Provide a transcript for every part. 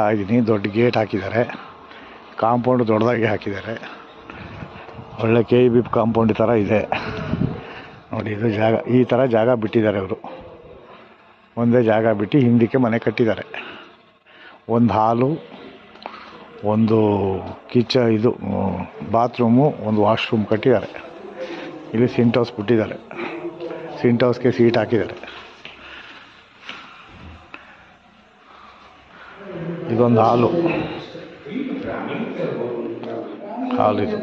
ಆಗಿದ್ದೀನಿ. ದೊಡ್ಡ ಗೇಟ್ ಹಾಕಿದ್ದಾರೆ, ಕಾಂಪೌಂಡ್ ದೊಡ್ಡದಾಗಿ ಹಾಕಿದ್ದಾರೆ. ಒಳ್ಳೆ KEB ಕಾಂಪೌಂಡ್ ಥರ ಇದೆ ನೋಡಿ. ಇದು ಜಾಗ, ಈ ಥರ ಜಾಗ ಬಿಟ್ಟಿದ್ದಾರೆ ಅವರು. ಒಂದೇ ಜಾಗ ಬಿಟ್ಟು ಹಿಂದಕ್ಕೆ ಮನೆ ಕಟ್ಟಿದ್ದಾರೆ. ಒಂದು ಹಾಲು, ಒಂದು ಇದು ಬಾತ್ರೂಮು, ಒಂದು ವಾಶ್ರೂಮ್ ಕಟ್ಟಿದ್ದಾರೆ. ಇಲ್ಲಿ ಸಿಂಟ್ ಹೌಸ್ ಬಿಟ್ಟಿದ್ದಾರೆ. ಸಿಂಟ್ ಹೌಸ್ಗೆ ಸೀಟ್ ಹಾಕಿದ್ದಾರೆ. ಇದೊಂದು ಹಾಲು ಇದು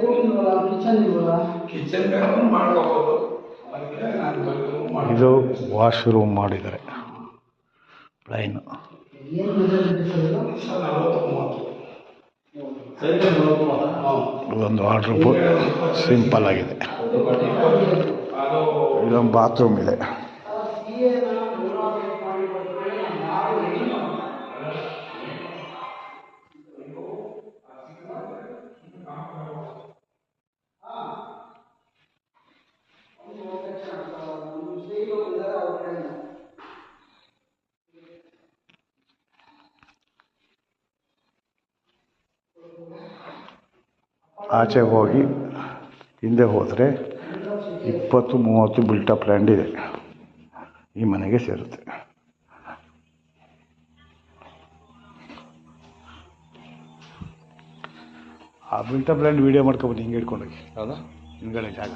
ಇದು ವಾಶ್ರೂಮ್ ಮಾಡಿದ್ದಾರೆ ಪ್ಲೈನು. ಇದೊಂದು ವಾರ್ಡ್ರೋಬ್ ಸಿಂಪಲ್ ಆಗಿದೆ. ಇದೊಂದು ಬಾತ್ರೂಮ್ ಇದೆ. ಆಚೆ ಹೋಗಿ ಹಿಂದೆ ಹೋದರೆ 20-30 ಬಿಲ್ಟಪ್ ಲ್ಯಾಂಡ್ ಇದೆ. ಈ ಮನೆಗೆ ಸೇರುತ್ತೆ. ಆ ಬಿಲ್ಟಪ್ ಲ್ಯಾಂಡ್ ವೀಡಿಯೋ ಮಾಡ್ಕೊಬೋದು. ಹಿಂಗೆ ಇಟ್ಕೊಂಡೋಗಿ ಹೌದಾ ಹಿಂದ್ಗಡೆ ಜಾಗ